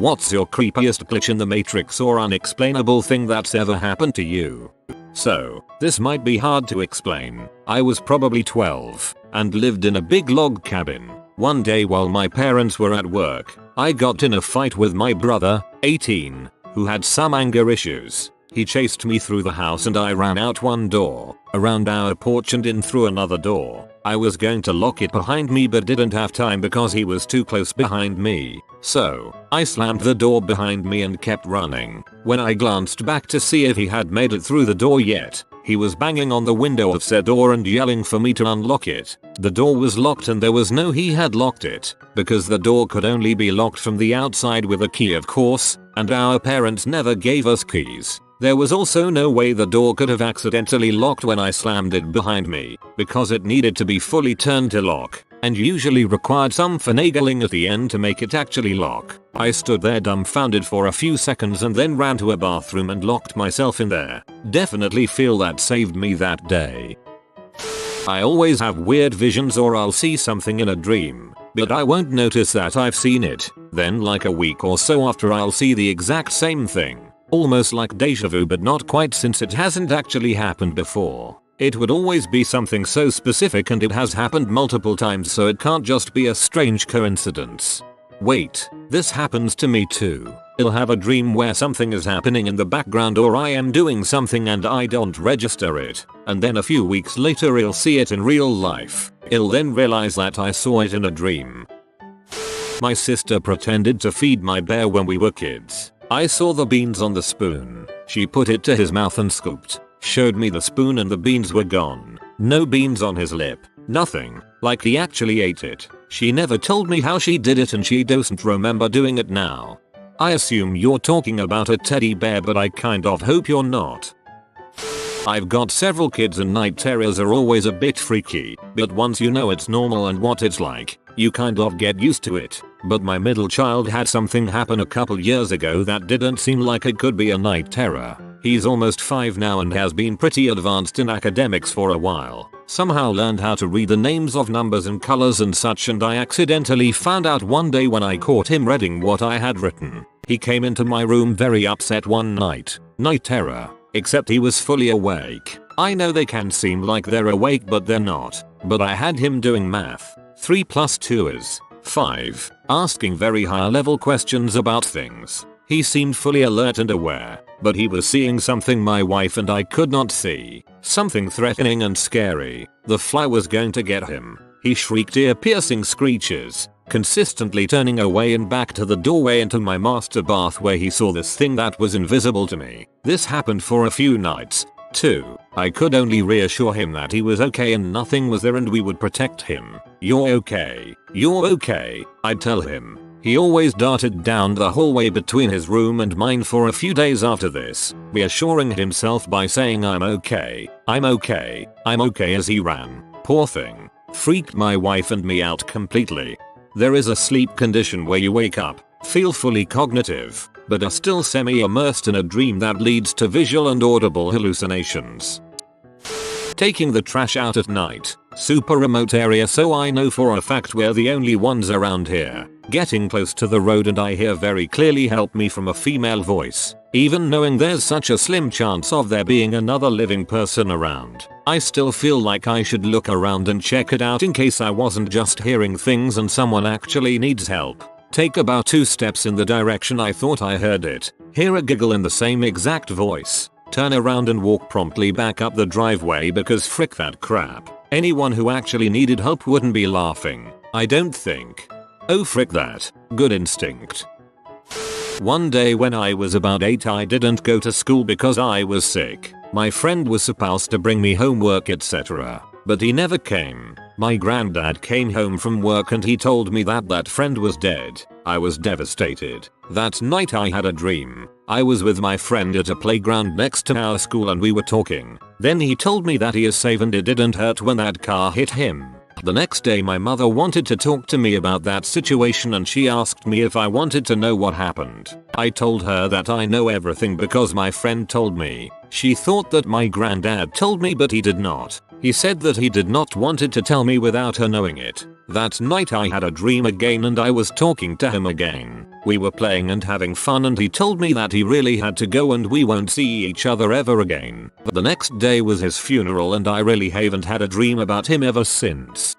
What's your creepiest glitch in the Matrix or unexplainable thing that's ever happened to you? So, this might be hard to explain. I was probably 12 and lived in a big log cabin. One day while my parents were at work, I got in a fight with my brother, 18, who had some anger issues. He chased me through the house and I ran out one door, around our porch and in through another door. I was going to lock it behind me but didn't have time because he was too close behind me. So, I slammed the door behind me and kept running. When I glanced back to see if he had made it through the door yet, he was banging on the window of said door and yelling for me to unlock it. The door was locked and there was no he had locked it, because the door could only be locked from the outside with a key of course, and our parents never gave us keys. There was also no way the door could have accidentally locked when I slammed it behind me, because it needed to be fully turned to lock, and usually required some finagling at the end to make it actually lock. I stood there dumbfounded for a few seconds and then ran to a bathroom and locked myself in there. Definitely feel that saved me that day. I always have weird visions or I'll see something in a dream, but I won't notice that I've seen it. Then like a week or so after I'll see the exact same thing. Almost like deja vu but not quite since it hasn't actually happened before. It would always be something so specific and it has happened multiple times so it can't just be a strange coincidence. Wait, this happens to me too. I'll have a dream where something is happening in the background or I am doing something and I don't register it, and then a few weeks later I'll see it in real life. I'll then realize that I saw it in a dream. My sister pretended to feed my bear when we were kids. I saw the beans on the spoon. She put it to his mouth and scooped. Showed me the spoon and the beans were gone. No beans on his lip. Nothing. Like he actually ate it. She never told me how she did it and she doesn't remember doing it now. I assume you're talking about a teddy bear but I kind of hope you're not. I've got several kids and night terrors are always a bit freaky, but once you know it's normal and what it's like, you kind of get used to it. But my middle child had something happen a couple years ago that didn't seem like it could be a night terror. He's almost 5 now and has been pretty advanced in academics for a while. Somehow learned how to read the names of numbers and colors and such, and I accidentally found out one day when I caught him reading what I had written. He came into my room very upset one night. Night terror. Except he was fully awake. I know they can seem like they're awake but they're not. But I had him doing math. 3 + 2 is 5. Asking very high level questions about things. He seemed fully alert and aware, but he was seeing something my wife and I could not see. Something threatening and scary. The fly was going to get him. He shrieked ear-piercing screeches, consistently turning away and back to the doorway into my master bath where he saw this thing that was invisible to me. This happened for a few nights, too. I could only reassure him that he was okay and nothing was there and we would protect him. You're okay. You're okay, I'd tell him. He always darted down the hallway between his room and mine for a few days after this, reassuring himself by saying I'm okay, I'm okay, I'm okay as he ran. Poor thing. Freaked my wife and me out completely. There is a sleep condition where you wake up, feel fully cognitive, but are still semi-immersed in a dream that leads to visual and audible hallucinations. Taking the trash out at night. Super remote area so I know for a fact we're the only ones around here. Getting close to the road and I hear very clearly help me from a female voice. Even knowing there's such a slim chance of there being another living person around, I still feel like I should look around and check it out in case I wasn't just hearing things and someone actually needs help. Take about 2 steps in the direction I thought I heard it. Hear a giggle in the same exact voice. Turn around and walk promptly back up the driveway because frick that crap. Anyone who actually needed help wouldn't be laughing, I don't think. Oh frick that. Good instinct. One day when I was about 8 I didn't go to school because I was sick. My friend was supposed to bring me homework etc. But he never came. My granddad came home from work and he told me that that friend was dead. I was devastated. That night I had a dream. I was with my friend at a playground next to our school and we were talking. Then he told me that he is safe and it didn't hurt when that car hit him. The next day my mother wanted to talk to me about that situation and she asked me if I wanted to know what happened. I told her that I know everything because my friend told me. She thought that my granddad told me, but he did not. He said that he did not wanted to tell me without her knowing it. That night I had a dream again and I was talking to him again. We were playing and having fun and he told me that he really had to go and we won't see each other ever again. The next day was his funeral and I really haven't had a dream about him ever since.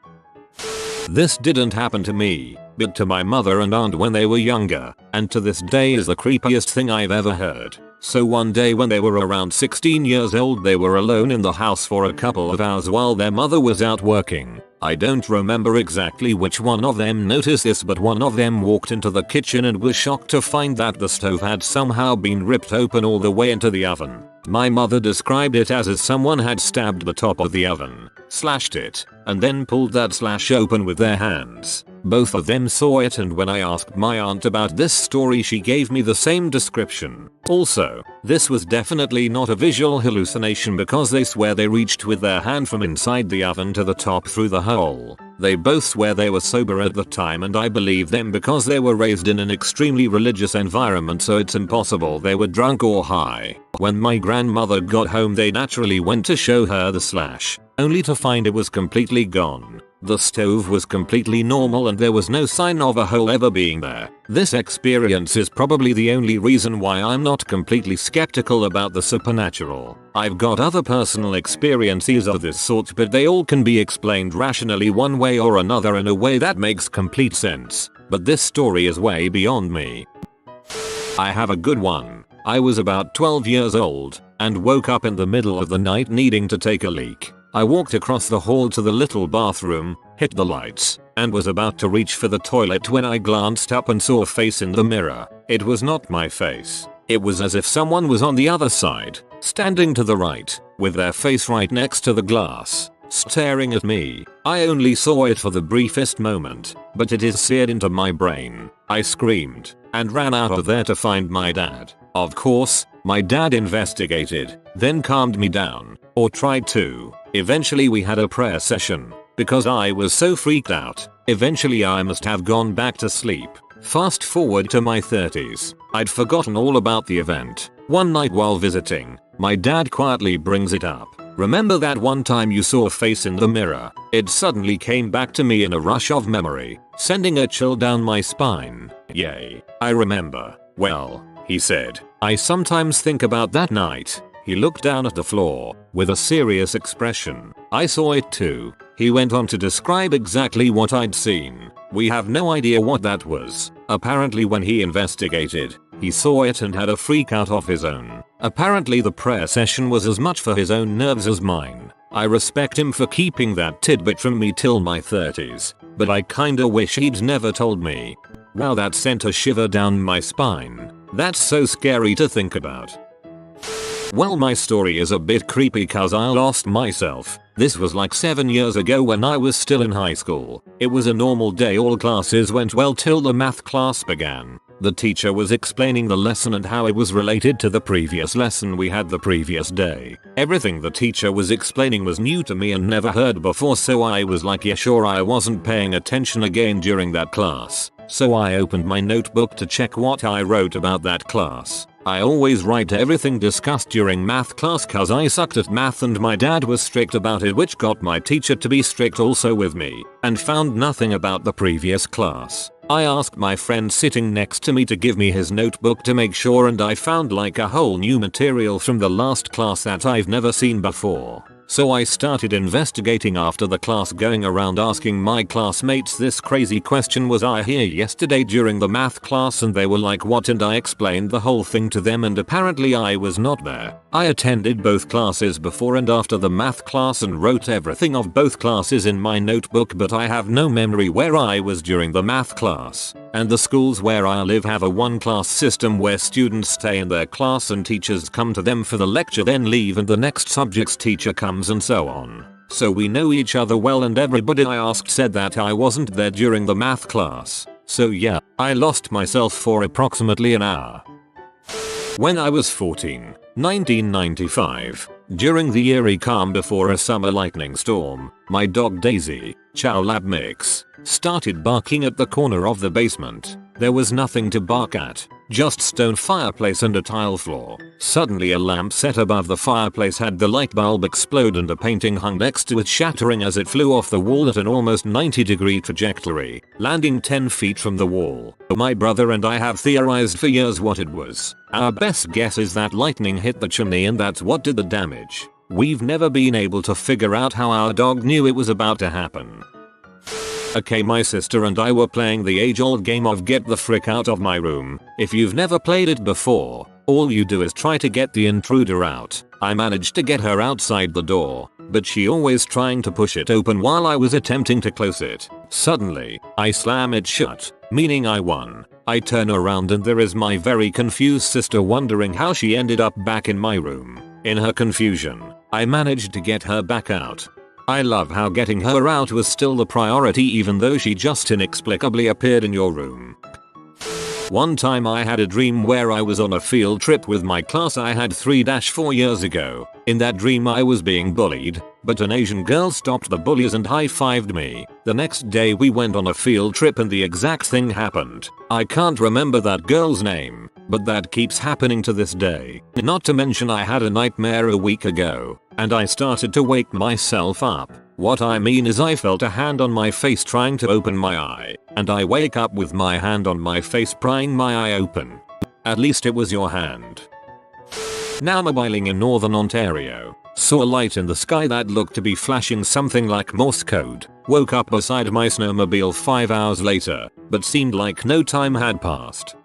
This didn't happen to me, but to my mother and aunt when they were younger, and to this day is the creepiest thing I've ever heard. So one day when they were around 16 years old, they were alone in the house for a couple of hours while their mother was out working. I don't remember exactly which one of them noticed this, but one of them walked into the kitchen and was shocked to find that the stove had somehow been ripped open all the way into the oven. My mother described it as if someone had stabbed the top of the oven, slashed it, and then pulled that slash open with their hands. Both of them saw it, and when I asked my aunt about this story, she gave me the same description. Also, this was definitely not a visual hallucination because they swear they reached with their hand from inside the oven to the top through the hole. They both swear they were sober at the time, and I believe them because they were raised in an extremely religious environment, so it's impossible they were drunk or high. When my grandmother got home, they naturally went to show her the slash, only to find it was completely gone. The stove was completely normal and there was no sign of a hole ever being there. This experience is probably the only reason why I'm not completely skeptical about the supernatural. I've got other personal experiences of this sort, but they all can be explained rationally one way or another in a way that makes complete sense. But this story is way beyond me. I have a good one. I was about 12 years old and woke up in the middle of the night needing to take a leak. I walked across the hall to the little bathroom, hit the lights, and was about to reach for the toilet when I glanced up and saw a face in the mirror. It was not my face. It was as if someone was on the other side, standing to the right, with their face right next to the glass, staring at me. I only saw it for the briefest moment, but it is seared into my brain. I screamed and ran out of there to find my dad. Of course, my dad investigated, then calmed me down, or tried to. Eventually we had a prayer session. Because I was so freaked out, eventually I must have gone back to sleep. Fast forward to my 30s. I'd forgotten all about the event. One night while visiting, my dad quietly brings it up. Remember that one time you saw a face in the mirror? It suddenly came back to me in a rush of memory, sending a chill down my spine. Yay, I remember. Well, he said, I sometimes think about that night. He looked down at the floor with a serious expression. I saw it too. He went on to describe exactly what I'd seen. We have no idea what that was. Apparently when he investigated, he saw it and had a freak out of his own. Apparently the prayer session was as much for his own nerves as mine. I respect him for keeping that tidbit from me till my 30s, but I kinda wish he'd never told me. Wow, that sent a shiver down my spine. That's so scary to think about. Well, my story is a bit creepy cause I lost myself. This was like 7 years ago when I was still in high school. It was a normal day, all classes went well till the math class began. The teacher was explaining the lesson and how it was related to the previous lesson we had the previous day. Everything the teacher was explaining was new to me and never heard before, so I was like, yeah sure. I wasn't paying attention again during that class. So I opened my notebook to check what I wrote about that class. I always write everything discussed during math class cause I sucked at math and my dad was strict about it, which got my teacher to be strict also with me, and found nothing about the previous class. I asked my friend sitting next to me to give me his notebook to make sure, and I found like a whole new material from the last class that I've never seen before. So I started investigating after the class, going around asking my classmates this crazy question: was I here yesterday during the math class? And they were like, what? And I explained the whole thing to them, and apparently I was not there. I attended both classes before and after the math class and wrote everything of both classes in my notebook, but I have no memory where I was during the math class. And the schools where I live have a one-class system where students stay in their class and teachers come to them for the lecture, then leave, and the next subject's teacher comes, and so on. So we know each other well, and everybody I asked said that I wasn't there during the math class. So yeah, I lost myself for approximately an hour. When I was 14, 1995, during the eerie calm before a summer lightning storm, my dog Daisy, Chow Lab Mix, started barking at the corner of the basement. There was nothing to bark at, just stone fireplace and a tile floor. Suddenly a lamp set above the fireplace had the light bulb explode and a painting hung next to it shattering as it flew off the wall at an almost 90-degree trajectory, landing 10 feet from the wall. My brother and I have theorized for years what it was. Our best guess is that lightning hit the chimney and that's what did the damage. We've never been able to figure out how our dog knew it was about to happen. Okay, my sister and I were playing the age-old game of get the frick out of my room. If you've never played it before, all you do is try to get the intruder out. I managed to get her outside the door, but she always trying to push it open while I was attempting to close it. Suddenly, I slam it shut, meaning I won. I turn around and there is my very confused sister wondering how she ended up back in my room. In her confusion, I managed to get her back out. I love how getting her out was still the priority even though she just inexplicably appeared in your room. One time I had a dream where I was on a field trip with my class I had 3-4 years ago. In that dream I was being bullied, but an Asian girl stopped the bullies and high-fived me. The next day we went on a field trip and the exact thing happened. I can't remember that girl's name, but that keeps happening to this day. Not to mention I had a nightmare a week ago, and I started to wake myself up. What I mean is I felt a hand on my face trying to open my eye, and I wake up with my hand on my face prying my eye open. At least it was your hand. Now mobiling in Northern Ontario. Saw a light in the sky that looked to be flashing something like Morse code. Woke up beside my snowmobile 5 hours later, but seemed like no time had passed.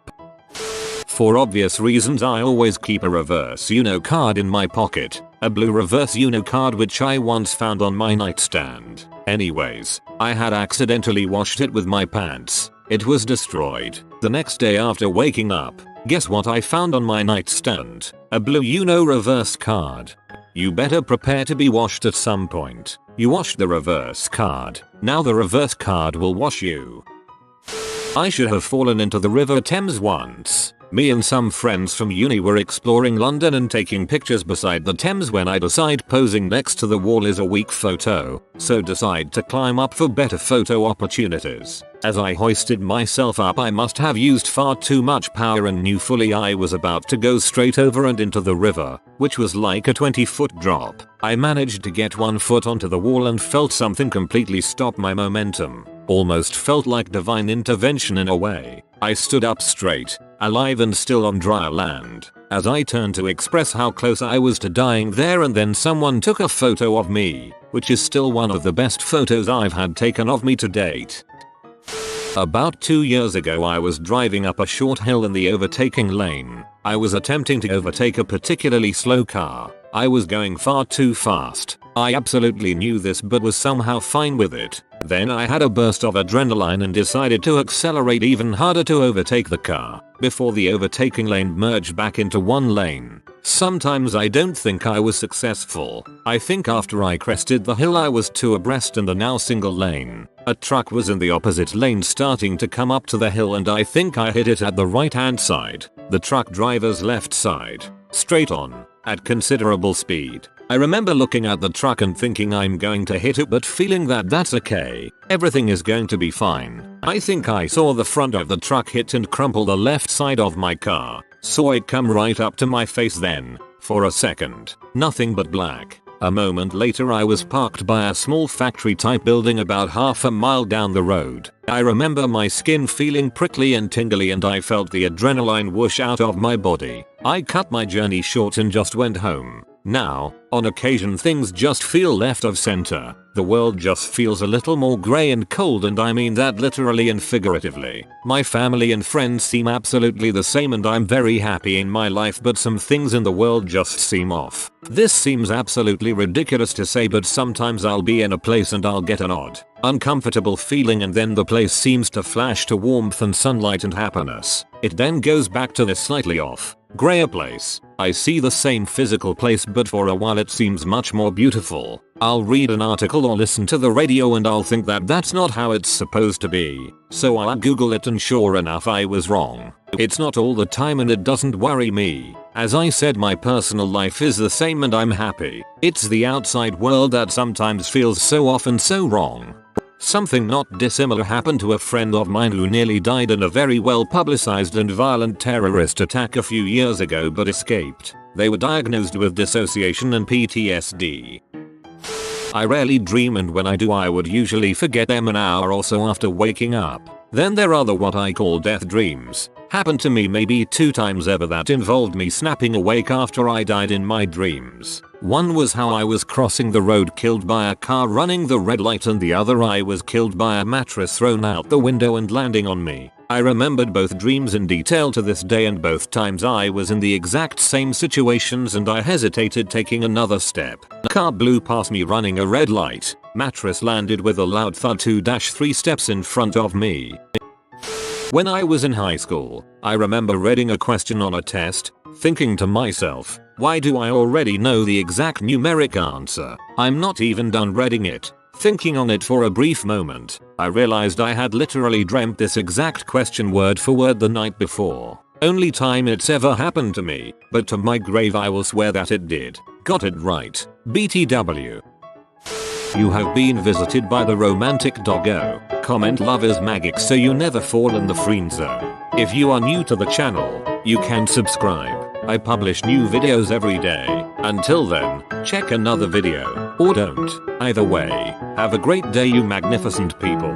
For obvious reasons I always keep a reverse Uno card in my pocket. A blue reverse Uno card which I once found on my nightstand. Anyways, I had accidentally washed it with my pants. It was destroyed. The next day after waking up, guess what I found on my nightstand? A blue Uno reverse card. You better prepare to be washed at some point. You washed the reverse card. Now the reverse card will wash you. I should have fallen into the River Thames once. Me and some friends from uni were exploring London and taking pictures beside the Thames when I decide posing next to the wall is a weak photo, so decide to climb up for better photo opportunities. As I hoisted myself up I must have used far too much power and knew fully I was about to go straight over and into the river, which was like a 20-foot drop. I managed to get 1 foot onto the wall and felt something completely stop my momentum. Almost felt like divine intervention in a way. I stood up straight, alive and still on dry land, as I turned to express how close I was to dying there, and then someone took a photo of me, which is still one of the best photos I've had taken of me to date. About 2 years ago I was driving up a short hill in the overtaking lane. I was attempting to overtake a particularly slow car. I was going far too fast. I absolutely knew this but was somehow fine with it. Then I had a burst of adrenaline and decided to accelerate even harder to overtake the car, before the overtaking lane merged back into one lane. Sometimes I don't think I was successful. I think after I crested the hill I was two abreast in the now single lane. A truck was in the opposite lane starting to come up to the hill and I think I hit it at the right hand side, the truck driver's left side, straight on, at considerable speed. I remember looking at the truck and thinking I'm going to hit it but feeling that that's okay, everything is going to be fine. I think I saw the front of the truck hit and crumple the left side of my car. Saw it come right up to my face then, for a second, nothing but black. A moment later I was parked by a small factory type building about half a mile down the road. I remember my skin feeling prickly and tingly and I felt the adrenaline whoosh out of my body. I cut my journey short and just went home. Now, on occasion things just feel left of center. The world just feels a little more grey and cold, and I mean that literally and figuratively. My family and friends seem absolutely the same and I'm very happy in my life, but some things in the world just seem off. This seems absolutely ridiculous to say, but sometimes I'll be in a place and I'll get an odd, uncomfortable feeling and then the place seems to flash to warmth and sunlight and happiness. It then goes back to the slightly off, grayer place. I see the same physical place but for a while it seems much more beautiful. I'll read an article or listen to the radio and I'll think that that's not how it's supposed to be. So I'll Google it and sure enough I was wrong. It's not all the time and it doesn't worry me. As I said, my personal life is the same and I'm happy. It's the outside world that sometimes feels so off and so wrong. Something not dissimilar happened to a friend of mine who nearly died in a very well publicized and violent terrorist attack a few years ago but escaped. They were diagnosed with dissociation and PTSD. I rarely dream, and when I do I would usually forget them an hour or so after waking up. Then there are the what I call death dreams. Happened to me maybe 2 times ever that involved me snapping awake after I died in my dreams. One was how I was crossing the road killed by a car running the red light, and the other I was killed by a mattress thrown out the window and landing on me. I remembered both dreams in detail to this day, and both times I was in the exact same situations and I hesitated taking another step. A car blew past me running a red light. Mattress landed with a loud thud 2-3 steps in front of me. When I was in high school, I remember reading a question on a test, thinking to myself, why do I already know the exact numeric answer? I'm not even done reading it. Thinking on it for a brief moment, I realized I had literally dreamt this exact question word for word the night before. Only time it's ever happened to me, but to my grave I will swear that it did. Got it right. BTW. You have been visited by the romantic doggo. Comment love is magic so you never fall in the friend zone. If you are new to the channel, you can subscribe. I publish new videos every day. Until then, check another video, or don't. Either way, have a great day you magnificent people.